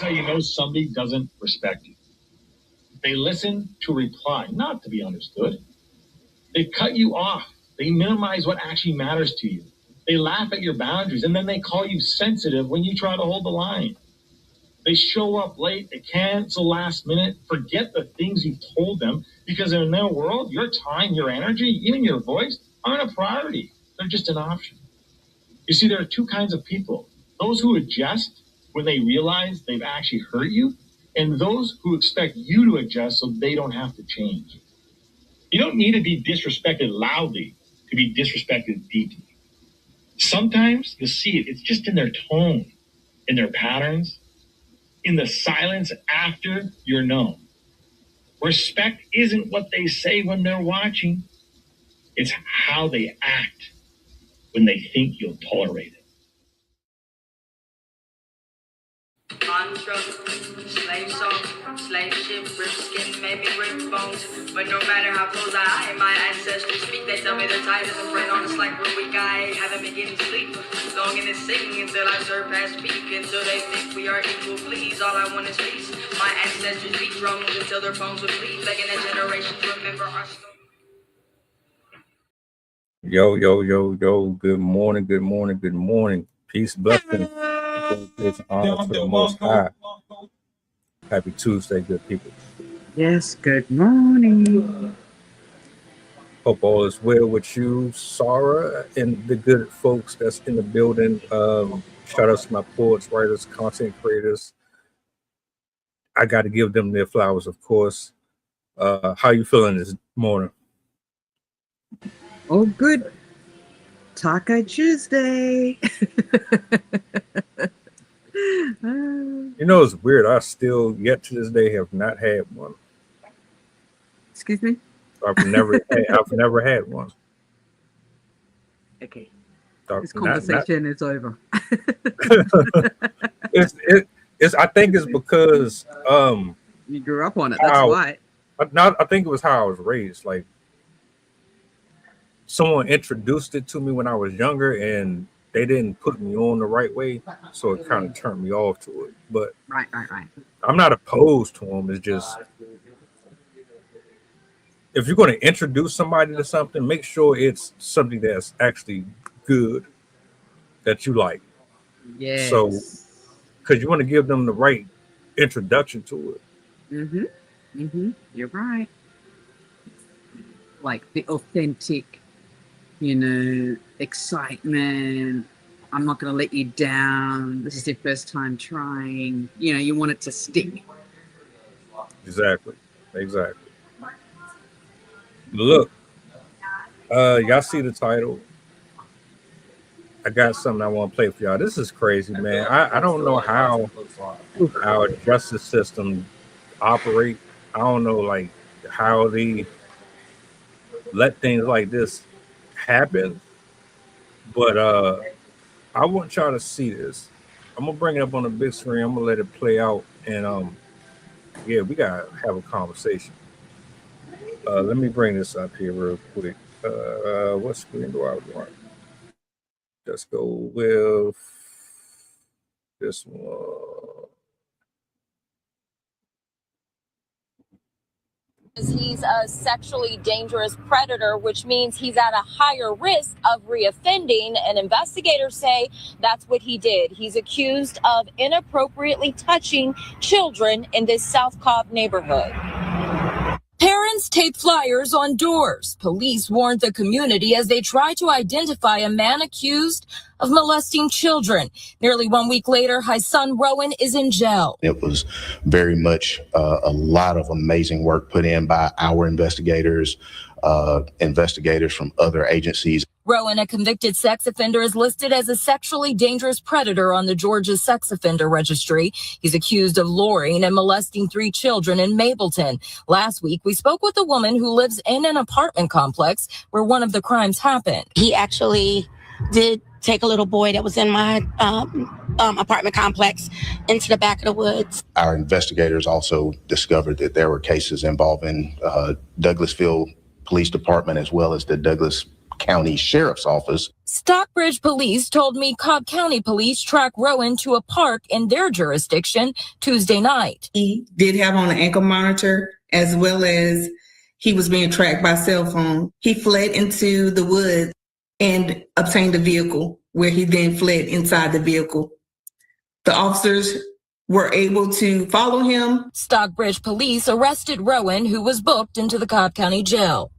how you know somebody doesn't respect you. They listen to reply, not to be understood. They cut you off. They minimize what actually matters to you. They laugh at your boundaries, and then they call you sensitive when you try to hold the line. They show up late, they cancel last minute, forget the things you've told them, because in their world, your time, your energy, even your voice aren't a priority. They're just an option. You see, there are two kinds of people. Those who adjust when they realize they've actually hurt you, and those who expect you to adjust so they don't have to change. You don't need to be disrespected loudly to be disrespected deeply. Sometimes you'll see it. It's just in their tone, in their patterns, in the silence after you're known. Respect isn't what they say when they're watching. It's how they act when they think you'll tolerate it. Slave song, slave ship, rip skin, maybe rip bones. But no matter how close I am, my ancestors speak. They tell me they're tired as a friend on us like we're weak. I haven't been getting sleep. Longing and singing until I surpass peak. Until they think we are equal, please. All I want is peace. My ancestors beat drums until their bones would bleed. Begging a generation to remember our story. Yo, yo, yo, yo. Good morning, good morning, good morning. Peace, blessings. Honor to the Most High. Happy Tuesday, good people. Yes, good morning. Hope all is well with you, Sarah, and the good folks that's in the building. Shout out to my poets, writers, content creators. I got to give them their flowers, of course. How you feeling this morning? Oh, good. Taco Tuesday. You know, it's weird. I still, yet to this day, have not had one. Excuse me? I've never had one. Okay. This conversation is over. It's. I think it's because you grew up on it. That's why. I think it was how I was raised. Like, someone introduced it to me when I was younger, and they didn't put me on the right way, so it kind of turned me off to it. But right. I'm not opposed to them. It's just, if you're going to introduce somebody to something, make sure it's something that's actually good, that you like. Yeah. So, because you want to give them the right introduction to it. You're right. Like the authentic, excitement. I'm not going to let you down. This is your first time trying. You want it to stick. Exactly. Look, y'all see the title. I got something I want to play for y'all. This is crazy, man. I don't know how our justice system operate. I don't know, like, how they let things like this happen. But I want y'all to see this. I'm gonna bring it up on the big screen. I'm gonna let it play out, and we gotta have a conversation. Let me bring this up here real quick. What screen do I want? Let's go with this one. He's a sexually dangerous predator, which means he's at a higher risk of reoffending, and investigators say that's what he did. He's accused of inappropriately touching children in this South Cobb neighborhood. Parents tape flyers on doors. Police warned the community as they try to identify a man accused of molesting children. Nearly 1 week later, his son Rowan is in jail. It was very much a lot of amazing work put in by our investigators, investigators from other agencies. Rowan, a convicted sex offender, is listed as a sexually dangerous predator on the Georgia Sex Offender Registry. He's accused of luring and molesting 3 children in Mableton. Last week, we spoke with a woman who lives in an apartment complex where one of the crimes happened. He actually did take a little boy that was in my apartment complex into the back of the woods. Our investigators also discovered that there were cases involving Douglasville Police Department as well as the Douglas County Sheriff's Office. Stockbridge police told me Cobb County police tracked Rowan to a park in their jurisdiction Tuesday night. He did have on an ankle monitor, as well as he was being tracked by cell phone. He fled into the woods and obtained a vehicle, where he then fled inside the vehicle. The officers were able to follow him. Stockbridge police arrested Rowan, who was booked into the Cobb County Jail.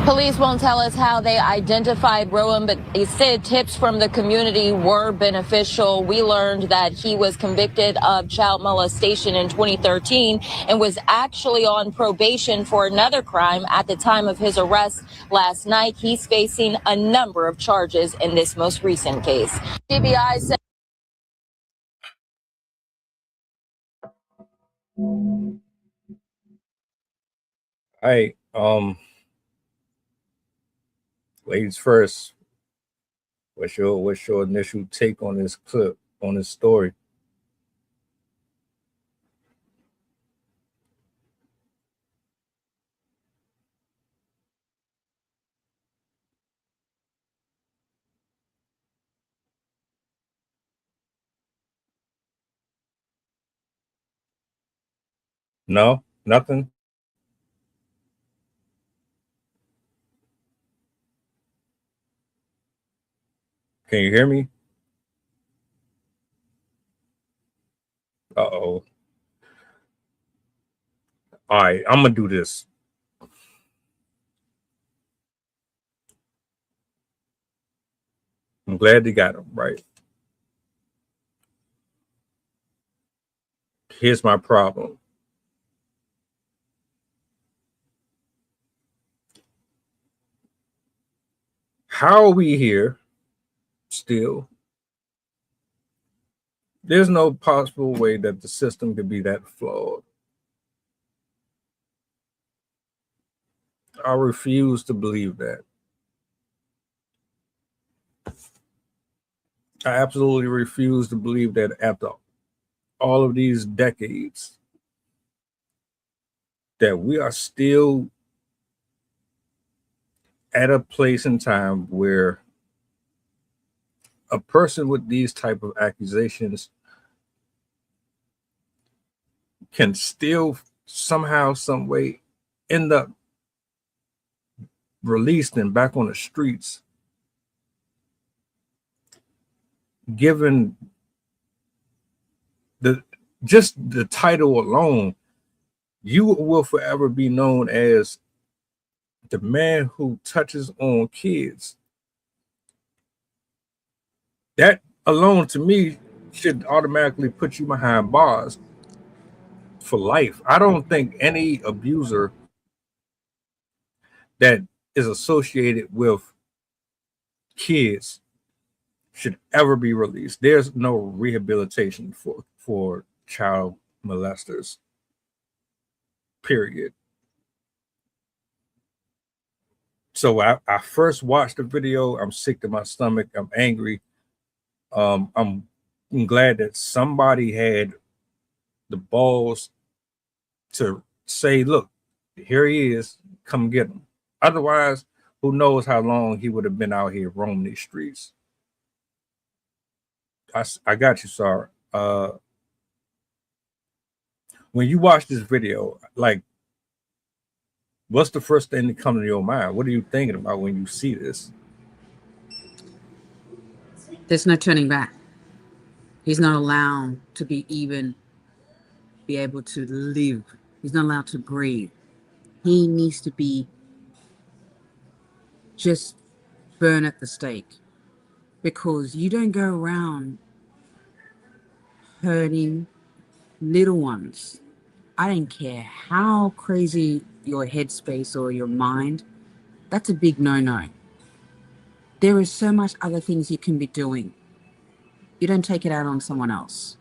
Police won't tell us how they identified Rowan, but they said tips from the community were beneficial. We learned that he was convicted of child molestation in 2013 and was actually on probation for another crime at the time of his arrest last night. He's facing a number of charges in this most recent case. CBI said. Hey, ladies first. What's your initial take on this clip, on this story? No, nothing. Can you hear me? Uh-oh. All right, I'm gonna do this. I'm glad they got him right. Here's my problem. How are we here still? There's no possible way that the system could be that flawed. I refuse to believe that. I absolutely refuse to believe that after all of these decades that we are still at a place in time where a person with these type of accusations can still somehow, some way end up released and back on the streets, given just the title alone. You will forever be known as the man who touches on kids. That alone, to me, should automatically put you behind bars for life. I don't think any abuser that is associated with kids should ever be released. There's no rehabilitation for child molesters, period. So I first watched the video. I'm sick to my stomach. I'm angry. I'm glad that somebody had the balls to say, look, here he is, come get him. Otherwise, who knows how long he would have been out here roaming these streets. I got you, Sarah. When you watch this video, like, what's the first thing that comes to your mind? What are you thinking about when you see this? There's no turning back. He's not allowed to be able to live. He's not allowed to breathe. He needs to be just burn at the stake, because you don't go around hurting little ones. I don't care how crazy your headspace or your mind, that's a big no-no. There is so much other things you can be doing. You don't take it out on someone else.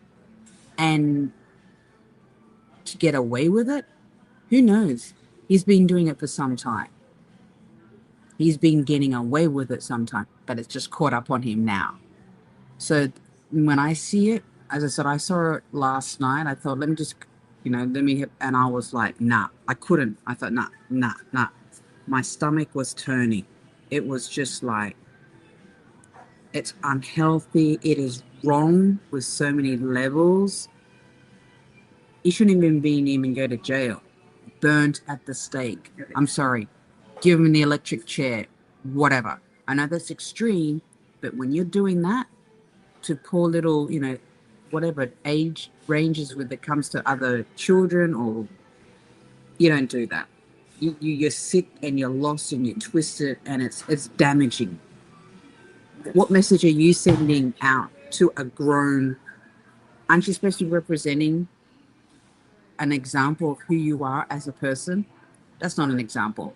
And to get away with it, who knows? He's been doing it for some time. He's been getting away with it sometime, but it's just caught up on him now. So when I see it, as I said, I saw it last night. I thought, let me, and I was like, nah, I couldn't. I thought, nah. my stomach was turning. It was just like, it's unhealthy. It is wrong with so many levels. You shouldn't even go to jail. Burnt at the stake. I'm sorry. Give him the electric chair. Whatever. I know that's extreme, but when you're doing that to poor little, whatever age ranges when it comes to other children, or you don't do that. You're sick and you're lost and you're twisted, and it's damaging. What message are you sending out to a grown? Aren't you supposed to be representing an example of who you are as a person? That's not an example.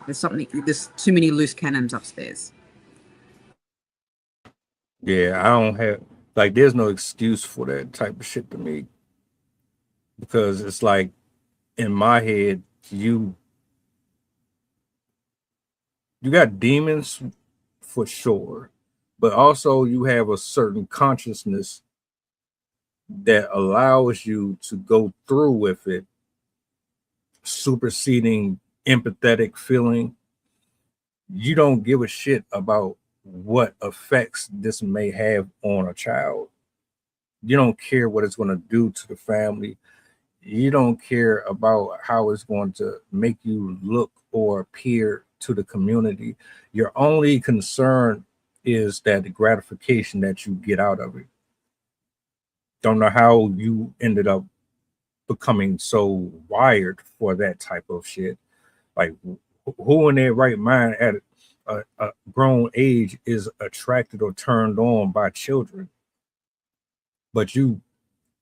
There's too many loose cannons upstairs. Yeah, I don't have like there's no excuse for that type of shit to me because it's like in my head you got demons for sure, but also you have a certain consciousness that allows you to go through with it, superseding empathetic feeling. You don't give a shit about what effects this may have on a child. You don't care what it's going to do to the family. You don't care about how it's going to make you look or appear to the community. Your only concern is that the gratification that you get out of it. Don't know how you ended up becoming so wired for that type of shit. Like, who in their right mind at a grown age is attracted or turned on by children? But you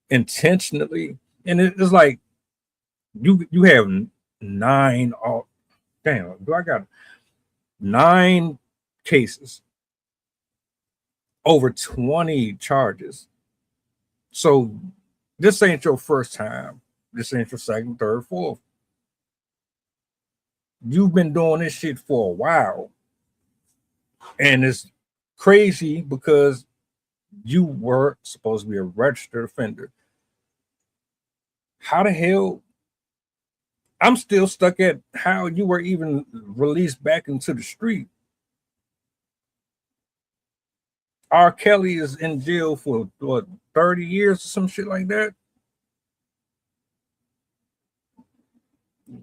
intentionally, and it's like you have 9. Oh, damn! Do I got 9 cases, over 20 charges? So this ain't your first time. This ain't your second, third, fourth. You've been doing this shit for a while. And it's crazy because you were supposed to be a registered offender. How the hell? I'm still stuck at how you were even released back into the street. R. Kelly is in jail for what, 30 years or some shit like that.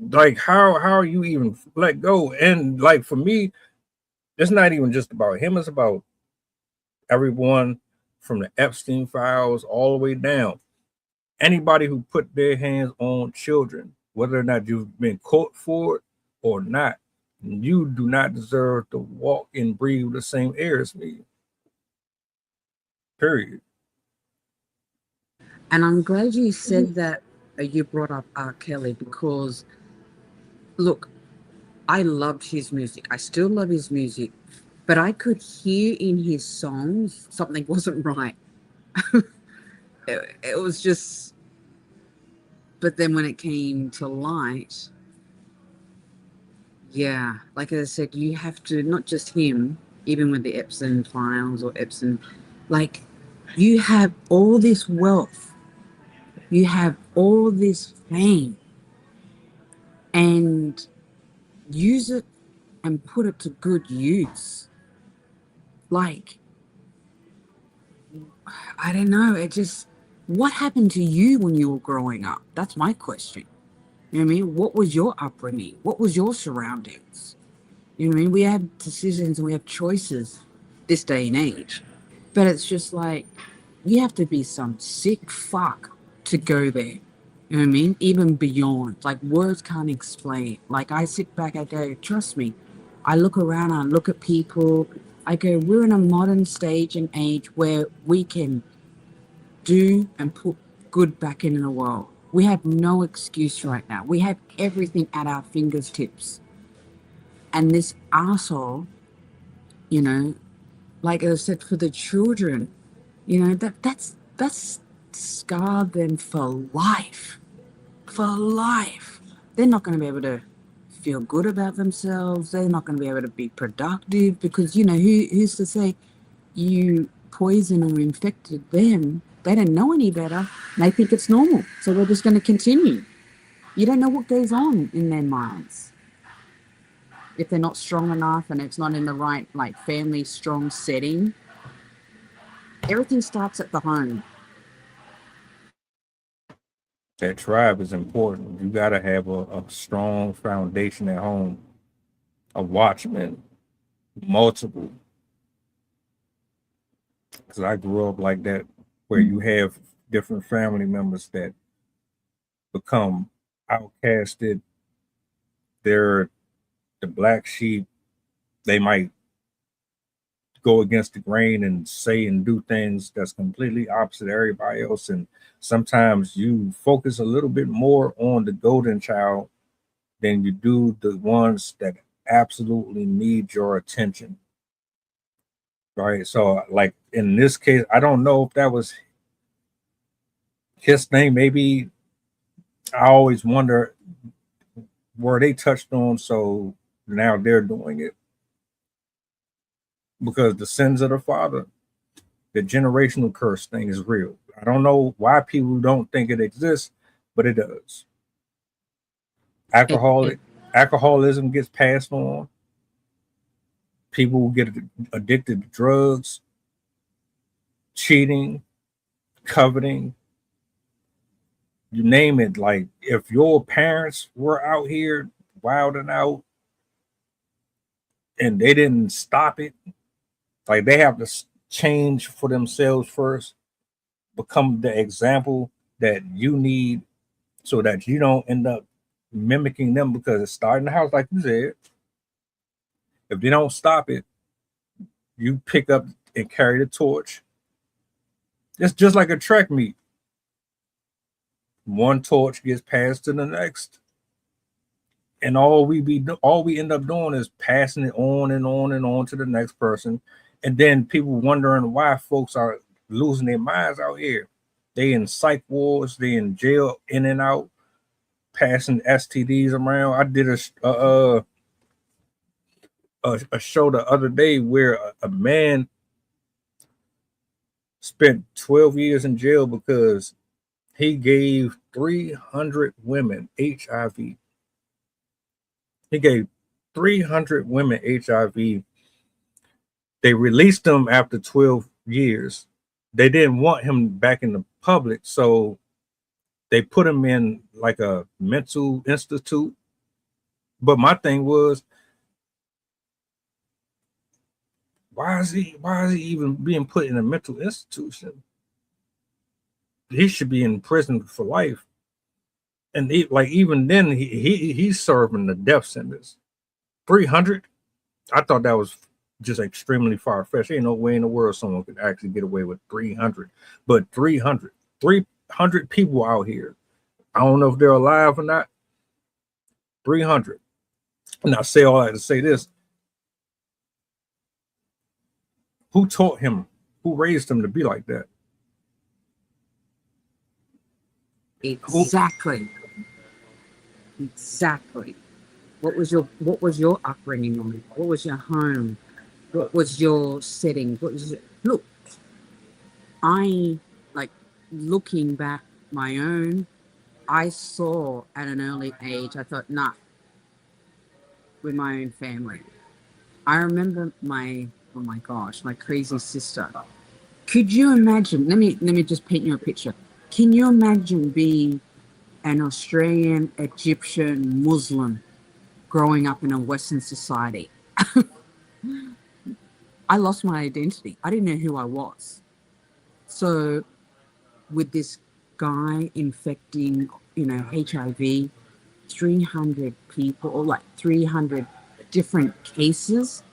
Like how are you even let go? And like for me, it's not even just about him, it's about everyone from the Epstein files all the way down. Anybody who put their hands on children, whether or not you've been caught for it or not, you do not deserve to walk and breathe the same air as me. Period. And I'm glad you said that. You brought up R. Kelly because, look, I loved his music. I still love his music, but I could hear in his songs something wasn't right. It was just. But then when it came to light, yeah, like I said, you have to, not just him, even with the Epstein files or Epstein, like, you have all this wealth, you have all this fame, and use it and put it to good use. Like, I don't know, what happened to you when you were growing up? That's my question. You know what I mean? What was your upbringing? What was your surroundings? You know what I mean? We have decisions and we have choices this day and age. But it's just like, you have to be some sick fuck to go there. You know what I mean? Even beyond. Like, words can't explain. Like, I sit back, I go, trust me. I look around, I look at people. I go, we're in a modern stage and age where we can do and put good back in the world. We have no excuse right now. We have everything at our fingertips. And this asshole, like I said, for the children, that's scarred them for life. For life. They're not going to be able to feel good about themselves. They're not going to be able to be productive because, who's to say you poison or infected them? They don't know any better. They think it's normal. So we're just going to continue. You don't know what goes on in their minds. if they're not strong enough and it's not in the right like family strong setting, everything starts at the home. That tribe is important. You got to have a strong foundation at home, a watchman, multiple. Because I grew up like that, where you have different family members that become outcasted. They're the black sheep. They might go against the grain and say and do things that's completely opposite of everybody else. And sometimes you focus a little bit more on the golden child than you do the ones that absolutely need your attention. Right. So, like in this case, I don't know if that was his thing. Maybe I always wonder were they touched on, so now they're doing it. Because the sins of the father, the generational curse thing is real. I don't know why people don't think it exists, but it does. Alcoholism gets passed on. People get addicted to drugs, cheating, coveting, you name it. Like if your parents were out here wilding out and they didn't stop it, like they have to change for themselves first, become the example that you need so that you don't end up mimicking them, because it's starting the house, like you said. If they don't stop it, you pick up and carry the torch. It's just like a track meet. One torch gets passed to the next, and all we end up doing is passing it on and on and on to the next person, and then people wondering why folks are losing their minds out here. They in psych wards, they in jail, in and out, passing STDs around. I did a show the other day where a man spent 12 years in jail because he gave 300 women HIV. He gave 300 women HIV. They released him after 12 years. They didn't want him back in the public, so they put him in like a mental institute. But my thing was, why is he even being put in a mental institution? He should be in prison for life. And even then, he's serving the death sentence. 300. I thought that was just extremely far fetched. Ain't no way in the world someone could actually get away with 300. But 300 people out here. I don't know if they're alive or not. 300. And I say all that to say this. Who taught him? Who raised him to be like that? Exactly. What was your upbringing on? What was your home? What was your setting? Look, I like looking back my own, I saw at an early age, I thought, nah, with my own family. I remember my crazy sister. Could you imagine? Let me just paint you a picture. Can you imagine being an Australian Egyptian Muslim growing up in a Western society? I lost my identity. I didn't know who I was. So with this guy infecting, HIV, 300 people, or like 300 different cases.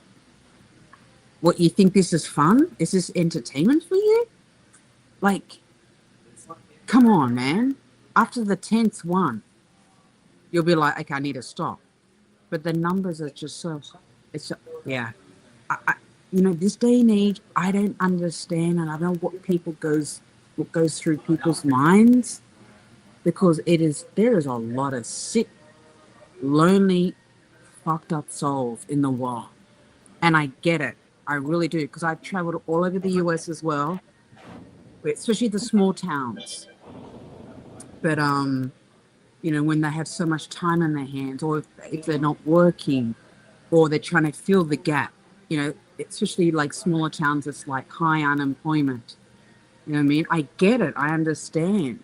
What, you think this is fun? Is this entertainment for you? Like, come on, man. After the 10th one, you'll be like, okay, I need to stop. But the numbers are just yeah. This day and age, I don't understand, and I don't know what goes through people's minds, because there is a lot of sick, lonely, fucked up souls in the world. And I get it. I really do, because I've traveled all over the US as well, especially the small towns. But when they have so much time on their hands, or if they're not working, or they're trying to fill the gap. You know, especially like smaller towns, it's like high unemployment. You know what I mean? I get it. I understand.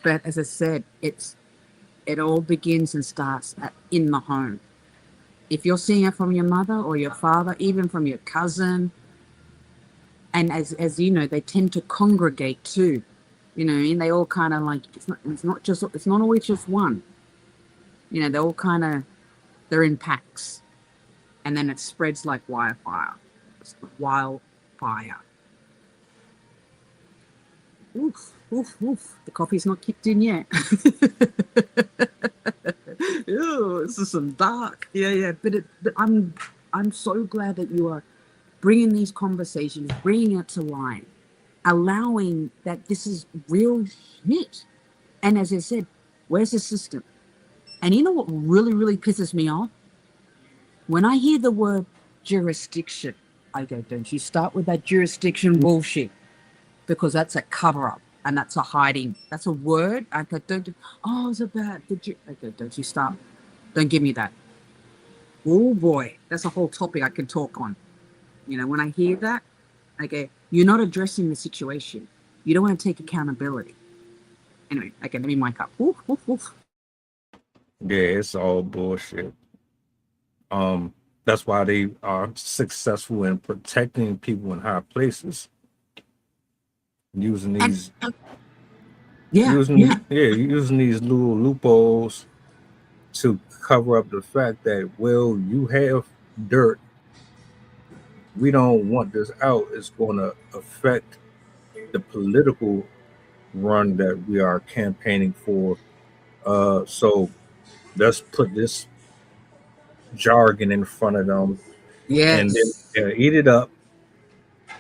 But as I said, it all begins and starts in the home. If you're seeing it from your mother or your father, even from your cousin, and as you know, they tend to congregate too. You know what I mean? They all kind of like it's not always just one. You know, they all kind of they're in packs, and then it spreads like wildfire. Wildfire. Oof, oof, oof. The coffee's not kicked in yet. Ew, this is some dark. Yeah. But I'm so glad that you are bringing these conversations, bringing it to light, allowing that this is real shit. And as I said, where's the system? And you know what really, really pisses me off? When I hear the word jurisdiction, I go, don't you start with that jurisdiction bullshit, because that's a cover up and that's a hiding. That's a word. I go, it's about I go, don't you start. Don't give me that. Oh boy, that's a whole topic I can talk on. You know, when I hear that, I go, you're not addressing the situation. You don't want to take accountability. Anyway, okay, let me mic up. Oof, oof, oof. Yeah, it's all bullshit. That's why they are successful in protecting people in high places, using And these yeah, yeah. using these little loopholes to cover up the fact that, well, you have dirt. We don't want this out. It's going to affect the political run that we are campaigning for. So let's put this jargon in front of them and then Yes. eat it up,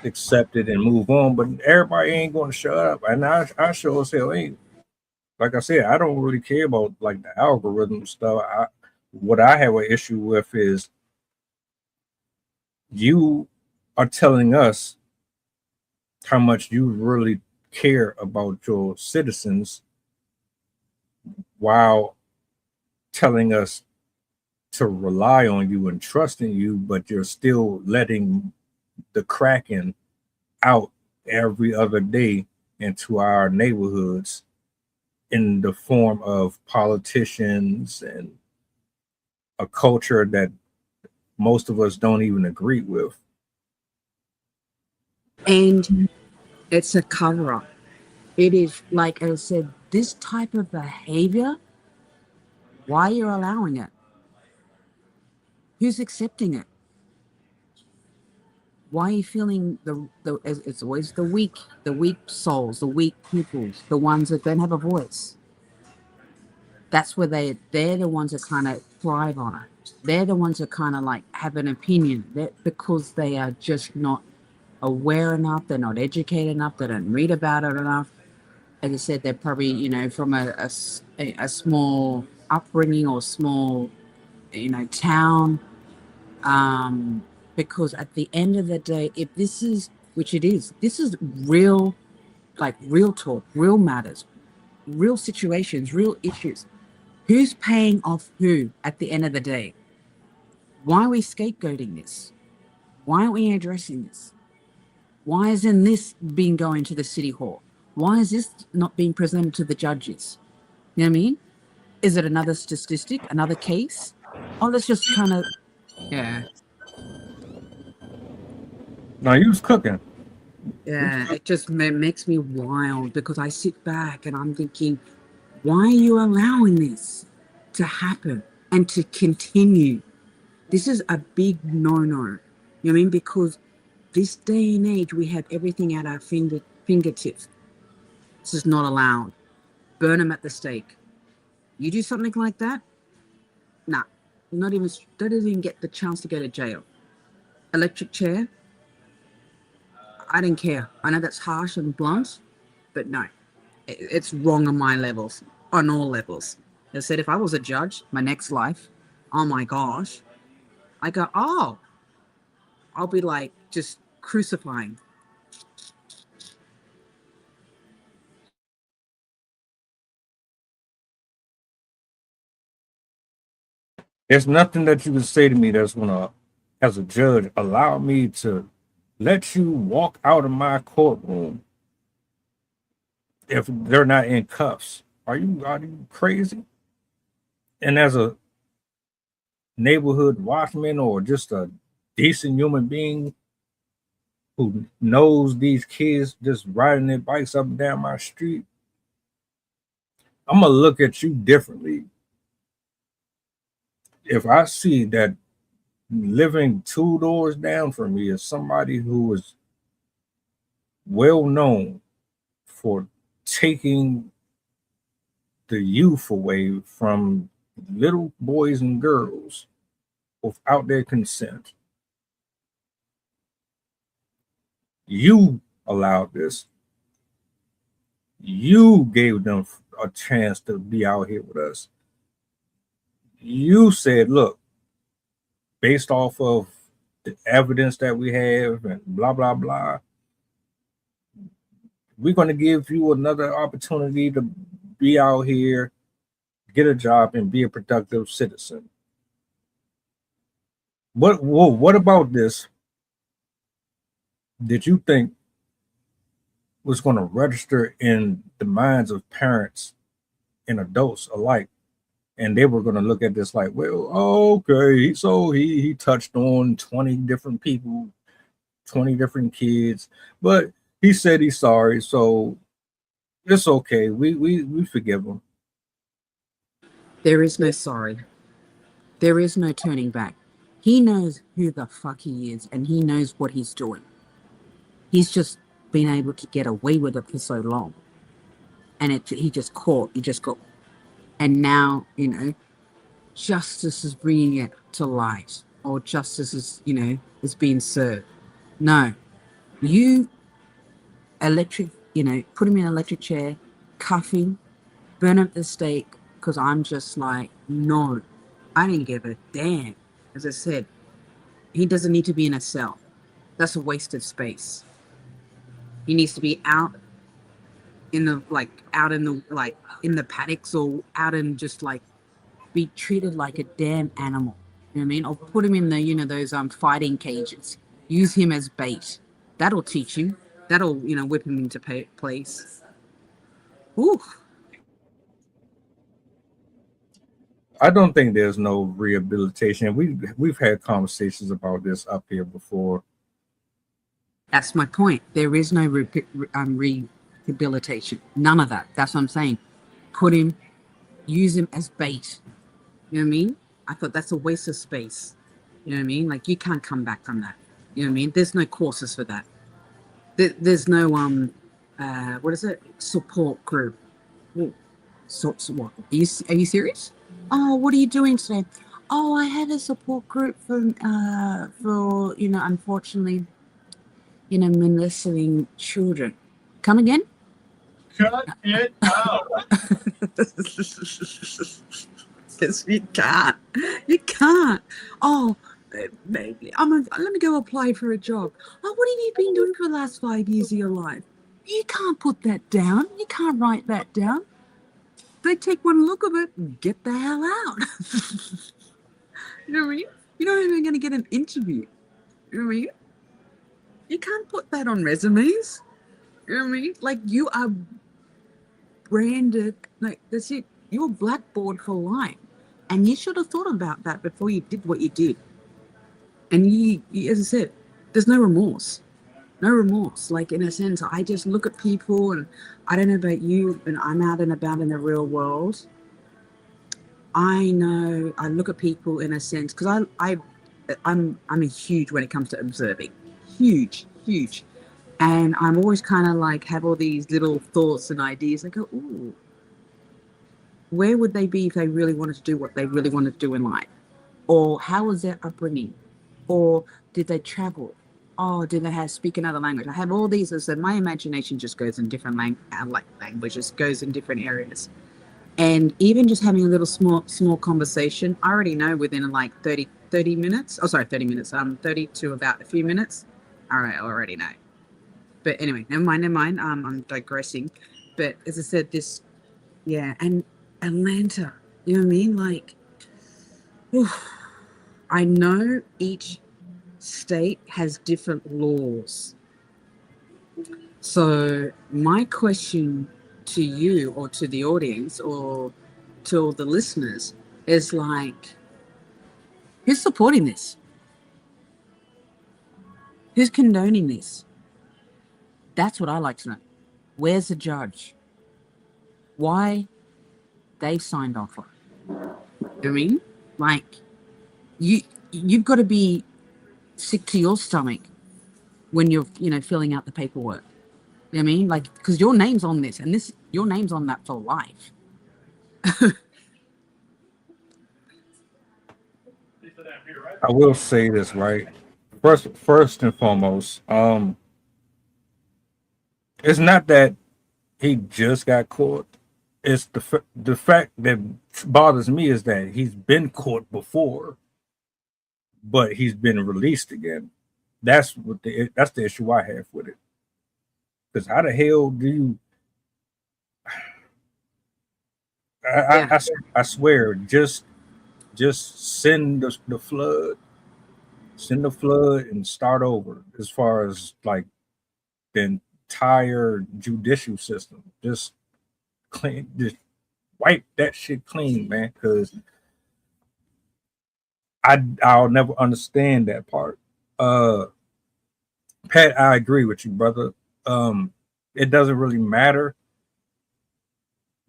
accept it, and move on. But everybody ain't going to shut up. And I sure as hell ain't. Like I said, I don't really care about like the algorithm stuff. What I have an issue with is you are telling us how much you really care about your citizens while telling us to rely on you and trust in you, but you're still letting the Kraken out every other day into our neighborhoods in the form of politicians and a culture that most of us don't even agree with. And it's a cover up. It is, like I said, this type of behavior, why you're allowing it? Who's accepting it? Why are you feeling it's always the weak souls, the weak peoples, the ones that don't have a voice. That's where they're the ones that kind of thrive on it. They're the ones that kind of like have an opinion that because they are just not aware enough, they're not educated enough, they don't read about it enough. As I said, they're probably, you know, from a small upbringing or small, you know, town. Um, because at the end of the day, if this is, which it is, this is real, like real talk, real matters, real situations, real issues. Who's paying off who at the end of the day? Why are we scapegoating this? Why aren't we addressing this? Why isn't this being going to the city hall? Why is this not being presented to the judges? You know what I mean? Is it another statistic, another case? Oh, let's just kind of, yeah, Now you was cooking. yeah. It just makes me wild because I sit back and I'm thinking, why are you allowing this to happen and to continue? This is a big no-no. You know what I mean? Because this day and age, we have everything at our fingertips. This is not allowed. Burn them at the stake. You do something like that? Nah, not even, don't even get the chance to go to jail. Electric chair? I didn't care. I know that's harsh and blunt, but no, it's wrong on my levels, on all levels. I said, if I was a judge, my next life, oh my gosh, I go, oh, I'll be like just crucifying. There's nothing that you can say to me that's gonna, as a judge, allow me to let you walk out of my courtroom if they're not in cuffs. Are you crazy? And as a neighborhood watchman or just a decent human being who knows these kids just riding their bikes up and down my street, I'm gonna look at you differently if I see that living two doors down from me is somebody who is well known for taking the youth away from little boys and girls without their consent. You allowed this. You gave them a chance to be out here with us. You said, look, based off of the evidence that we have and blah, blah, blah, we're going to give you another opportunity to be out here, get a job, and be a productive citizen. What about this did you think was going to register in the minds of parents and adults alike? And they were going to look at this like, well, okay, so he touched on 20 different people, 20 different kids, but he said he's sorry, so it's okay. We forgive him. There is no sorry. There is no turning back. He knows who the fuck he is and he knows what he's doing. He's just been able to get away with it for so long. And he just got, and now, justice is bringing it to light, or justice is being served. No, you put him in an electric chair, cuff him, burn up the stake, because I'm just like, no, I didn't give a damn. As I said, he doesn't need to be in a cell. That's a waste of space. He needs to be out in the in the paddocks, or out and just like be treated like a damn animal. You know what I mean? Or put him in the those fighting cages. Use him as bait. That'll teach him. That'll whip him into place. Ooh. I don't think there's no rehabilitation. We've had conversations about this up here before. That's my point. There is no rehabilitation. None of that. That's what I'm saying. Use him as bait. You know what I mean? I thought that's a waste of space. You know what I mean? Like, you can't come back from that. You know what I mean? There's no courses for that. There's no what is it? Support group. So what? Are you serious? Oh, what are you doing today? Oh, I had a support group for unfortunately, molesting children. Come again? Cut it out. Yes, you can't. You can't. Oh, maybe let me go apply for a job. Oh, what have you been doing for the last 5 years of your life? You can't put that down. You can't write that down. They take one look of it and get the hell out. You know what I mean? You're not even going to get an interview. You know what I mean? You can't put that on resumes. You know what I mean? Like, you are branded. Like, that's it. You're blackboard for life. And you should have thought about that before you did what you did. And you, as I said, there's no remorse. No remorse. Like, in a sense, I just look at people, and I don't know about you, and I'm out and about in the real world. I know, I look at people in a sense, because I'm a huge when it comes to observing. Huge. And I'm always kind of like, have all these little thoughts and ideas. I go, ooh, where would they be if they really wanted to do what they really wanted to do in life? Or how was their upbringing? Or did they travel? Oh, did they speak another language? I have all these. So my imagination just goes in different languages, goes in different areas. And even just having a little small conversation, I already know within like 30 minutes. Oh, sorry, 30 minutes. 30 to about a few minutes. All right, I already know. But anyway, never mind. I'm digressing. But as I said, and Atlanta, you know what I mean? Like, I know each state has different laws. So my question to you or to the audience or to all the listeners is like, who's supporting this? Who's condoning this? That's what I like to know. Where's the judge? Why they signed off on it? You know what I mean? Like, you've got to be sick to your stomach when you're, filling out the paperwork. You know what I mean? Like, because your name's on this, and your name's on that for life. I will say this, right? First and foremost, it's not that he just got caught. It's the fact that bothers me is that he's been caught before, but he's been released again. That's the issue I have with it. Because how the hell do you? Yeah. I swear, just send the flood, and start over. As far as like the entire judicial system, just clean, just wipe that shit clean, man. Because I'll never understand that part. Uh, Pat, I agree with you, brother. It doesn't really matter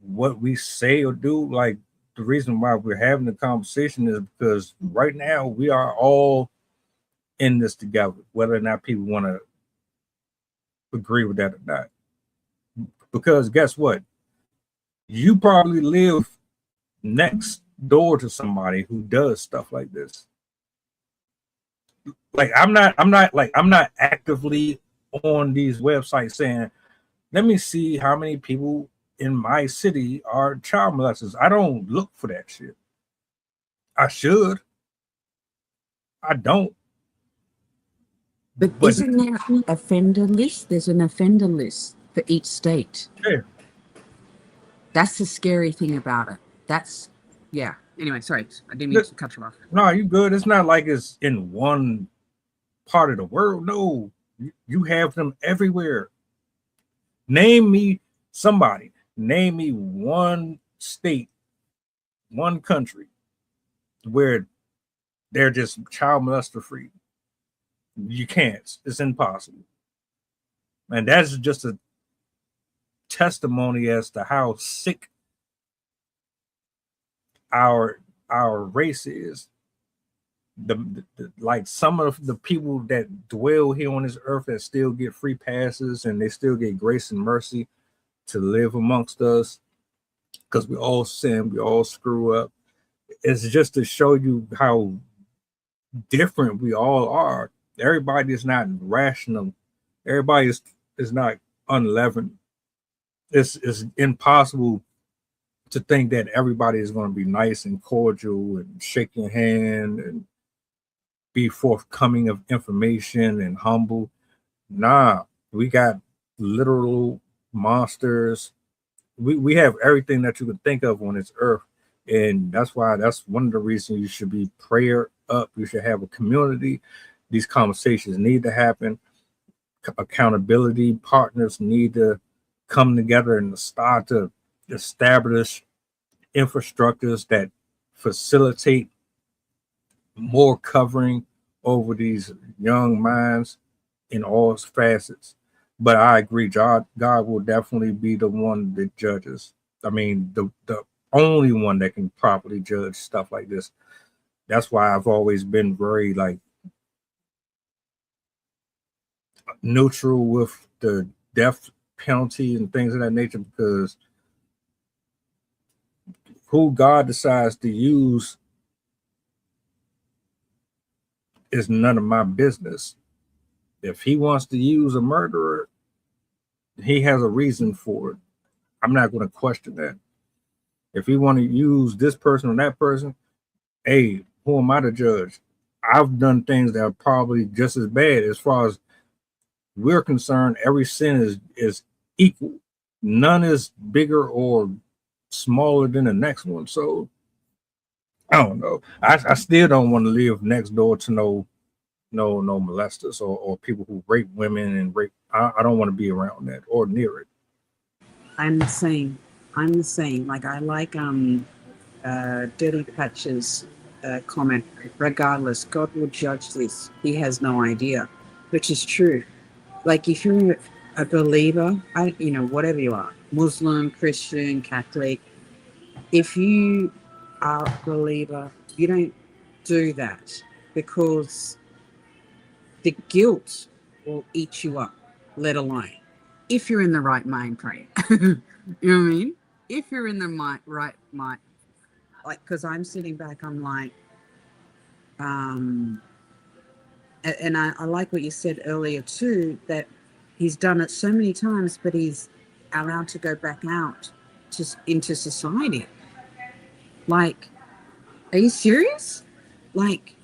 what we say or do. Like, the reason why we're having the conversation is because right now we are all in this together, whether or not people want to agree with that or not. Because guess what? You probably live next door to somebody who does stuff like this. Like, I'm not actively on these websites saying, let me see how many people in my city are child molesters. I don't look for that shit. I should. I don't. But isn't there an offender list? There's an offender list for each state. Yeah. That's the scary thing about it. Yeah. Anyway, sorry. I didn't mean to cut you off. No, you good. It's not like it's in one part of the world. No, you have them everywhere. Name me one state, one country where they're just child molester free. You can't. It's impossible. And that's just a testimony as to how sick our race is. Like, some of the people that dwell here on this earth that still get free passes and they still get grace and mercy to live amongst us, because we all sin, we all screw up. It's just to show you how different we all are. Everybody is not rational. Everybody is not unleavened. It's impossible to think that everybody is going to be nice and cordial and shake your hand and be forthcoming of information and humble. Nah, we got literal monsters. We have everything that you could think of on this earth. And that's one of the reasons you should be prayer up. You should have a community. These conversations need to happen. Accountability partners need to come together and start to establish infrastructures that facilitate more covering over these young minds in all facets. But I agree, God will definitely be the one that judges. I mean, the only one that can properly judge stuff like this. That's why I've always been very like neutral with the death penalty and things of that nature, because who God decides to use is none of my business. If he wants to use a murderer, he has a reason for it. I'm not going to question that. If he want to use this person or that person, hey, who am I to judge? I've done things that are probably just as bad. As far as we're concerned, every sin is equal. None is bigger or smaller than the next one. So I don't know. I still don't want to live next door to no molesters or people who rape women and rape. I don't want to be around that or near it. I'm the same. I'm the same. Like I like Dirty Patch's comment. Regardless, God will judge this. He has no idea, which is true. Like if you're a believer, whatever you are, Muslim, Christian, Catholic, if you are a believer, you don't do that because the guilt will eat you up, let alone if you're in the right mind frame. You know what I mean? If you're in the right mind, like, because I'm sitting back, I'm like, um, and I like what you said earlier too, that he's done it so many times, but he's allowed to go back out into society. Like, are you serious? Like,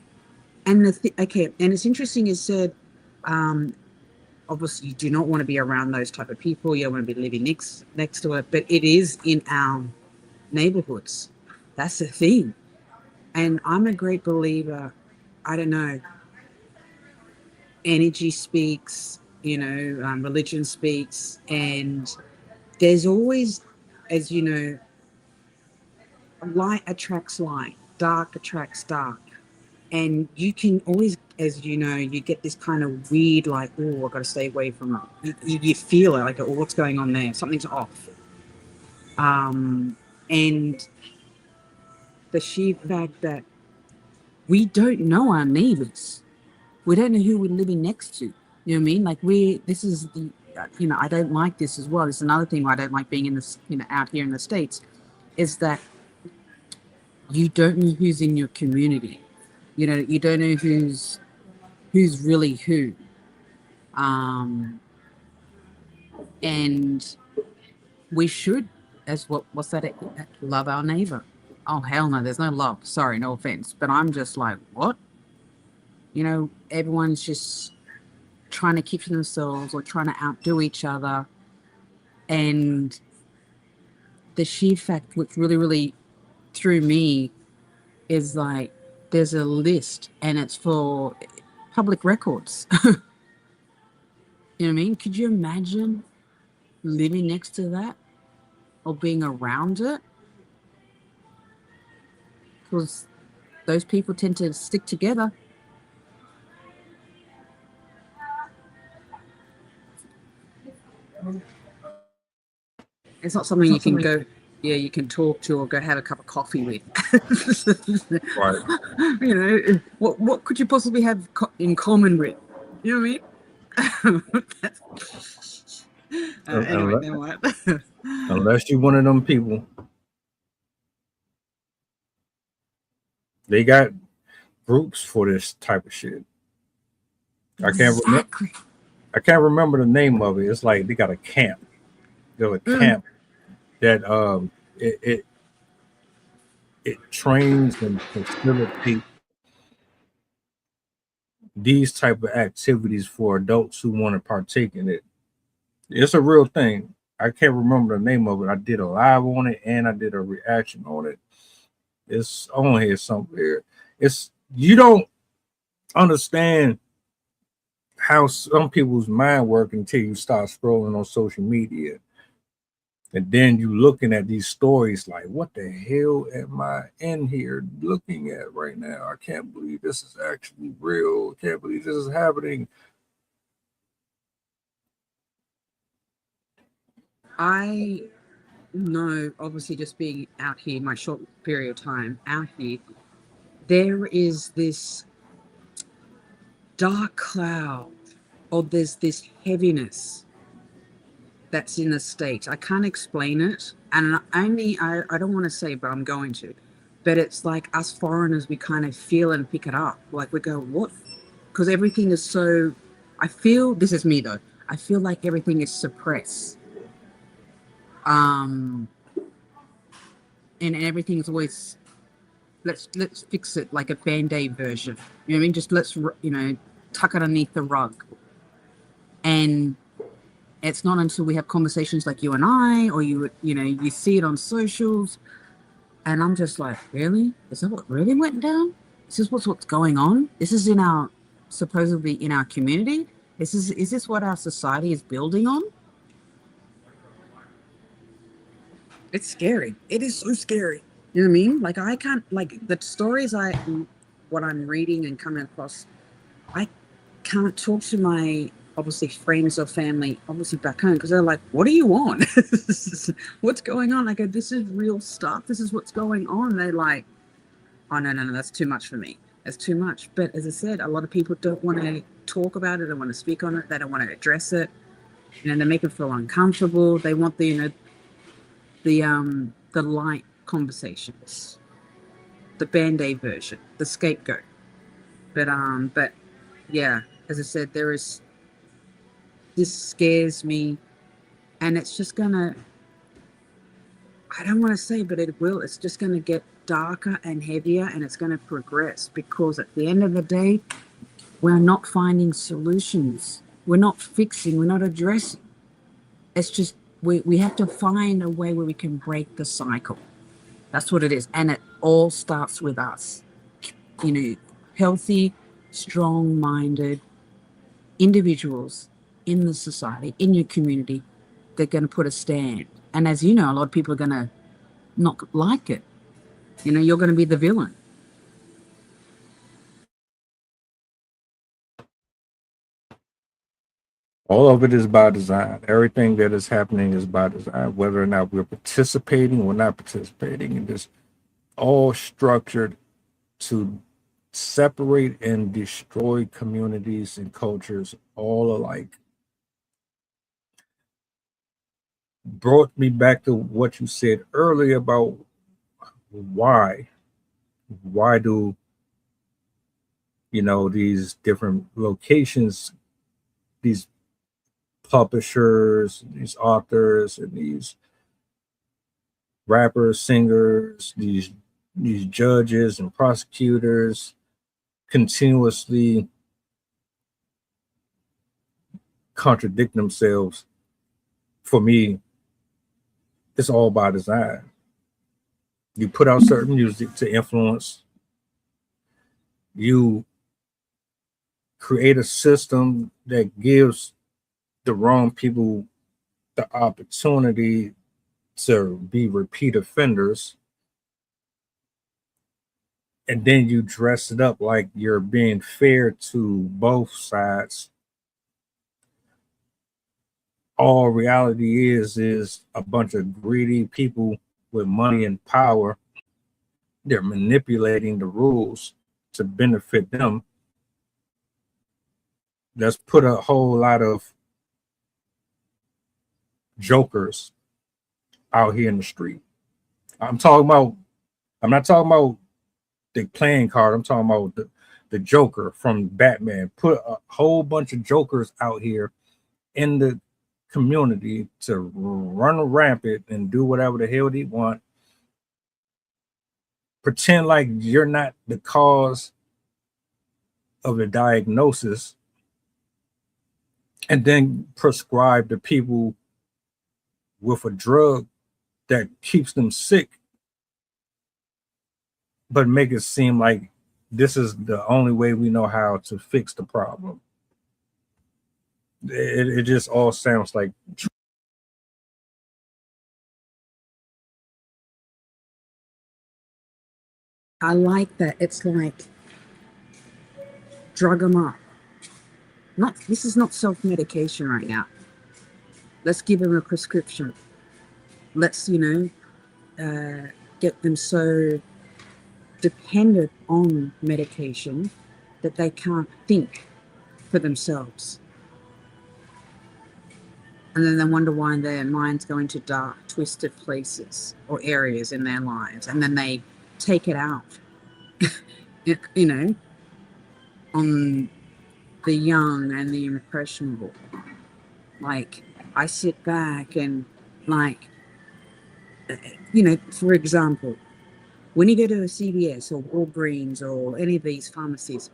and okay, and it's interesting you said, um, obviously you do not want to be around those type of people. You don't want to be living next to it, but it is in our neighborhoods. That's the thing. And I'm a great believer. I don't know. Energy speaks, religion speaks, and there's always, as you know, light attracts light, dark attracts dark. And you can always, as you know, you get this kind of weird, like, oh, I've got to stay away from it. You feel it, like, oh, what's going on there? Something's off. And the sheer fact that we don't know our neighbors, we don't know who we're living next to. You know what I mean? Like, this is the, I don't like this as well. It's another thing why I don't like being in this, out here in the States, is that you don't know who's in your community. You don't know who's really who. And we should, as what's that? Love our neighbor. Oh hell no, there's no love. Sorry, no offense, but I'm just like, what? Everyone's just trying to keep to themselves or trying to outdo each other, and the sheer fact, which really, really threw me, is like there's a list and it's for public records. You know what I mean? Could you imagine living next to that or being around it? Because those people tend to stick together. It's not something you can go, you can talk to or go have a cup of coffee with. Right. What could you possibly have in common with? You know what I mean? Anyway, never mind. Unless you're one of them people, they got groups for this type of shit. Exactly. I can't remember the name of it. It's like they got a camp. There's a camp that it trains and facilitates these type of activities for adults who want to partake in it. It's a real thing. I can't remember the name of it. I did a live on it and I did a reaction on it. It's on here somewhere. You don't understand how some people's mind work until you start scrolling on social media. And then you looking at these stories like, what the hell am I in here looking at right now? I can't believe this is actually real. I can't believe this is happening. I know, obviously, just being out here, my short period of time out here, there is this dark cloud, or there's this heaviness that's in the state. I can't explain it, and I don't want to say, but I'm going to. But it's like us foreigners, we kind of feel and pick it up. Like we go, what? Because everything is so. I feel, this is me though. I feel like everything is suppressed. And everything is always, let's fix it like a Band-Aid version. You know what I mean? Just let's tuck it underneath the rug. And it's not until we have conversations like you and I, or you see it on socials, And I'm just like, really? Is that what really went down? Is this what's going on? This is in our supposedly in our community? Is this what our society is building on? It's scary. It is so scary. You know what I mean? Like I can't like the stories what I'm reading and coming across, I can't talk to my obviously friends or family obviously back home because they're like, what do you want? What's going on? I go, this is real stuff. This is what's going on. They're like, oh no, that's too much for me. That's too much. But as I said, a lot of people don't want to talk about it, they don't want to speak on it, they don't want to address it. They make them feel uncomfortable. They want the light conversations, the band-aid version, the scapegoat. But yeah, as I said, this scares me, and it's just gonna, I don't want to say, but it will. It's just gonna get darker and heavier, and it's gonna progress because at the end of the day, we're not finding solutions. We're not fixing. We're not addressing. It's just we have to find a way where we can break the cycle. That's what it is, and it all starts with us. Healthy, strong-minded individuals in the society, in your community, they're going to put a stand. And as you know, a lot of people are going to not like it. You're going to be the villain. All of it is by design. Everything that is happening is by design, whether or not we're participating or not participating. It is all structured to separate and destroy communities and cultures all alike. Brought me back to what you said earlier about why do these different locations, these publishers, these authors, and these rappers, singers, these judges and prosecutors continuously contradict themselves. For me, it's all by design. You put out certain music to influence. You create a system that gives the wrong people the opportunity to be repeat offenders. And then you dress it up like you're being fair to both sides. All reality is a bunch of greedy people with money and power. They're manipulating the rules to benefit them. Let's put a whole lot of jokers out here in the street. I'm not talking about the playing card. I'm talking about the Joker from Batman. Put a whole bunch of jokers out here in the community to run rampant and do whatever the hell they want. Pretend like you're not the cause of the diagnosis, and then prescribe to people with a drug that keeps them sick, but make it seem like this is the only way we know how to fix the problem. It just all sounds like. I like that. It's like drug them up. This is not self-medication right now. Let's give them a prescription. Let's get them so dependent on medication that they can't think for themselves. And then they wonder why their minds go into dark, twisted places or areas in their lives. And then they take it out, on the young and the impressionable. Like, I sit back and, like, for example, when you go to a CVS or Walgreens or any of these pharmacies,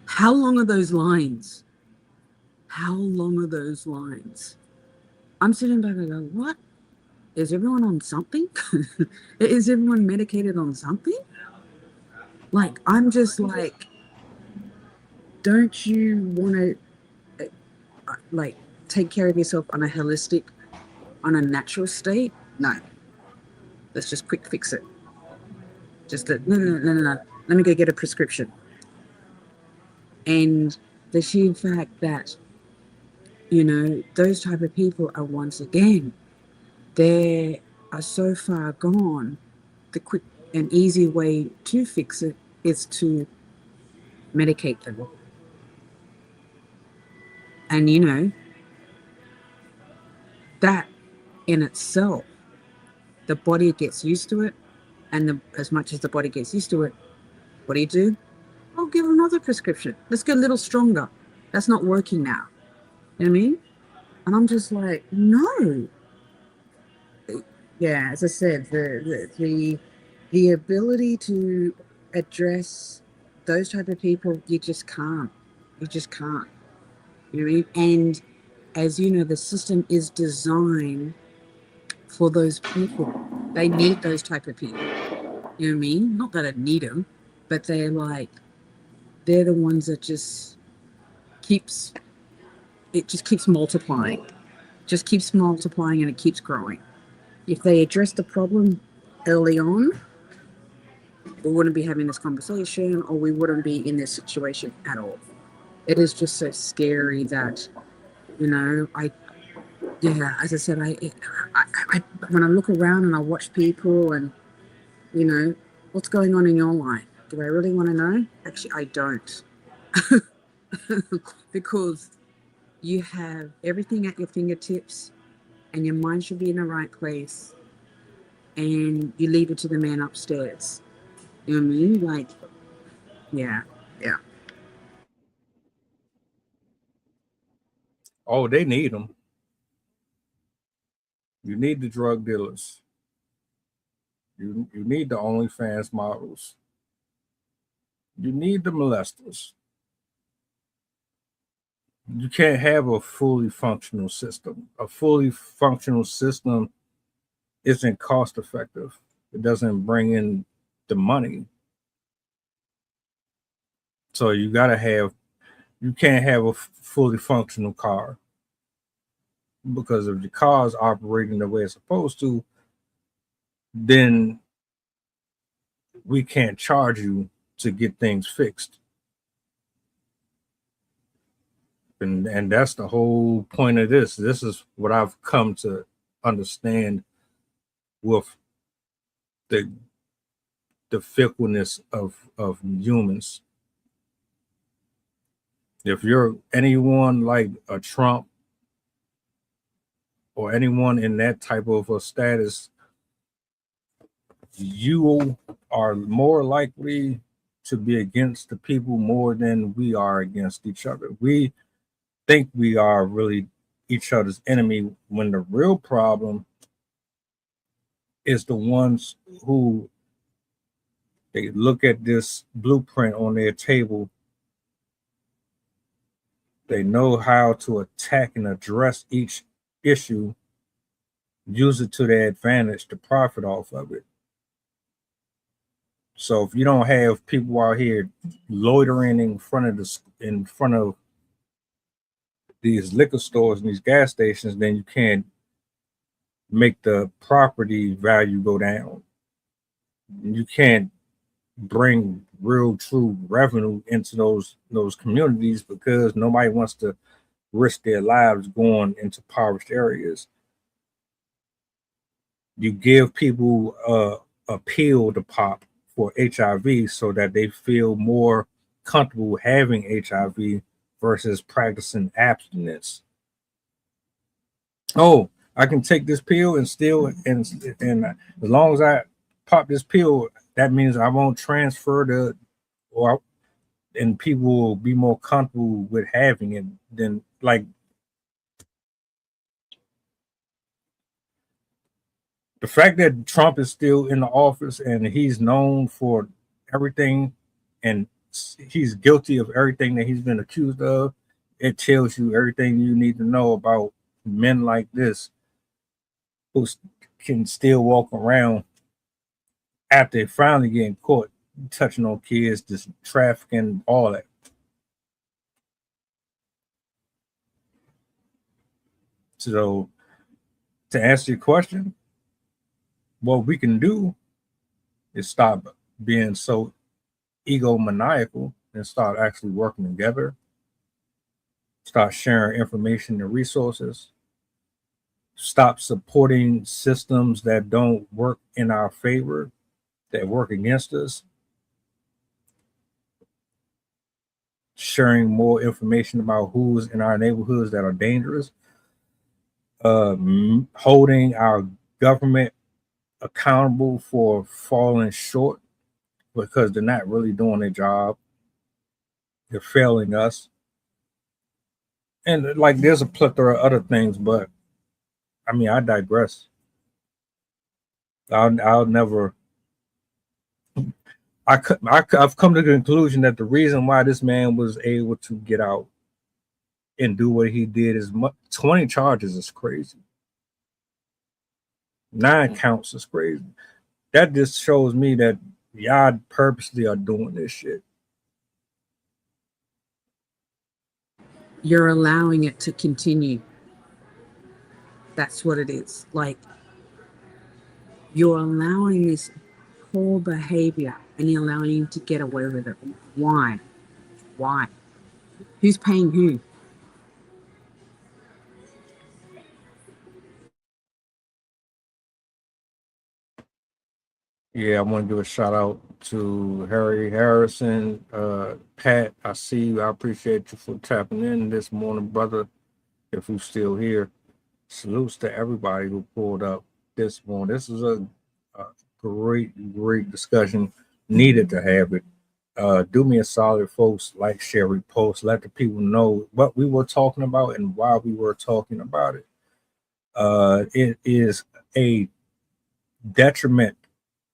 how long are those lines? How long are those lines? I'm sitting back and I go, what? is everyone on something? Is everyone medicated on something? Like, I'm just like, don't you want to like take care of yourself on a holistic, on a natural state? No, let's just quick fix it. Just no. Let me go get a prescription. And the sheer fact that, those type of people are, once again, they are so far gone. The quick and easy way to fix it is to medicate them. And that in itself, the body gets used to it. And as much as the body gets used to it, what do? I'll give another prescription. Let's get a little stronger. That's not working now. You know what I mean? And I'm just like, no. Yeah, as I said, the ability to address those type of people, you just can't. You just can't. You know what I mean? And as you know, the system is designed for those people. They need those type of people. You know what I mean? Not that I need them, but they're the ones that just keeps multiplying. Just keeps multiplying and it keeps growing. If they address the problem early on, we wouldn't be having this conversation or we wouldn't be in this situation at all. It is just so scary that, as I said, I when I look around and I watch people and, what's going on in your life? Do I really want to know? Actually, I don't. Because you have everything at your fingertips and your mind should be in the right place and you leave it to the man upstairs. You know what I mean? Like, yeah. Oh, they need them. You need the drug dealers. You need the OnlyFans models. You need the molesters. You can't have a fully functional system. A fully functional system isn't cost effective. It doesn't bring in the money. So you can't have a fully functional car, because if the car is operating the way it's supposed to, then we can't charge you to get things fixed. And that's the whole point of this. This is what I've come to understand with the fickleness of humans. If you're anyone like a Trump or anyone in that type of a status, you are more likely to be against the people more than we are against each other. We think we are really each other's enemy when the real problem is the ones who they look at this blueprint on their table. They know how to attack and address each issue, use it to their advantage to profit off of it. So if you don't have people out here loitering in front of these liquor stores and these gas stations, then you can't make the property value go down. You can't bring real true revenue into those communities because nobody wants to risk their lives going into impoverished areas. You give people a pill to pop for HIV so that they feel more comfortable having HIV versus practicing abstinence. Oh, I can take this pill and still and as long as I pop this pill, that means I won't transfer and people will be more comfortable with having it than like the fact that Trump is still in the office and he's known for everything and he's guilty of everything that he's been accused of. It tells you everything you need to know about men like this who can still walk around after they finally getting caught touching on kids, just trafficking, all that. So to answer your question, what we can do is stop being so egomaniacal and start actually working together, start sharing information and resources, stop supporting systems that don't work in our favor, that work against us, sharing more information about who's in our neighborhoods that are dangerous, holding our government accountable for falling short because they're not really doing their job. They're failing us. And like there's a plethora of other things, but I mean, I digress. I'll never. I've come to the conclusion that the reason why this man was able to get out and do what he did is 20 charges is crazy. 9 counts is crazy. That just shows me that y'all purposely are doing this shit. You're allowing it to continue. That's what it is. Like, you're allowing this whole behavior and you're allowing him to get away with it. Why? Why? Who's paying who? Yeah, I want to give a shout out to Harry Harrison. Pat, I see you. I appreciate you for tapping in this morning, brother. If you're still here, salutes to everybody who pulled up this morning. This is a great discussion. Needed to have it. Do me a solid, folks. Like, share, repost. Let the people know what we were talking about and why we were talking about it. It is a detriment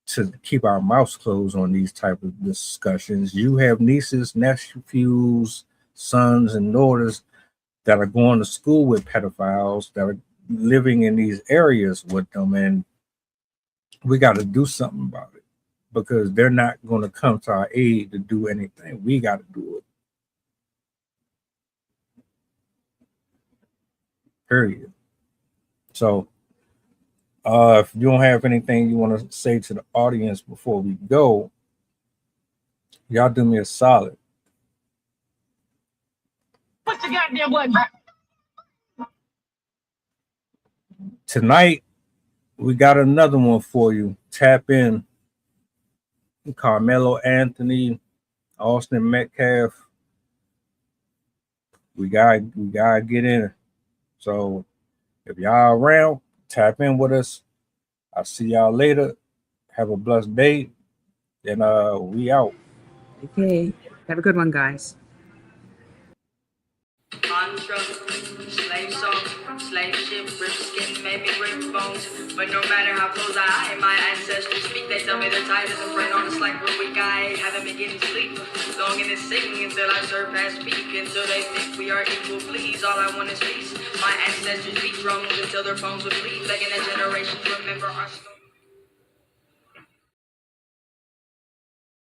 to keep our mouths closed on these type of discussions. You have nieces, nephews, sons, and daughters that are going to school with pedophiles, that are living in these areas with them, and we got to do something about it because they're not going to come to our aid to do anything. We got to do it. Period. So if you don't have anything you want to say to the audience before we go, y'all do me a solid. What's the goddamn button? Tonight, we got another one for you. Tap in. Carmelo Anthony, Austin Metcalf. We gotta get in it. So if y'all around, tap in with us. I'll see y'all later. Have a blessed day. And we out. Okay. Have a good one, guys. Mantra, slave song, slave ship, rip skin, maybe rip bones. But no matter how close I am, my ancestors speak. They tell me they're tired as a brain on us like we're weak. I haven't been getting sleep. Long in this singing until I surpass peak. Until they think we are equal, please. All I want is peace. My ancestors beat drums until their bones would bleed. Begging that generations remember our story.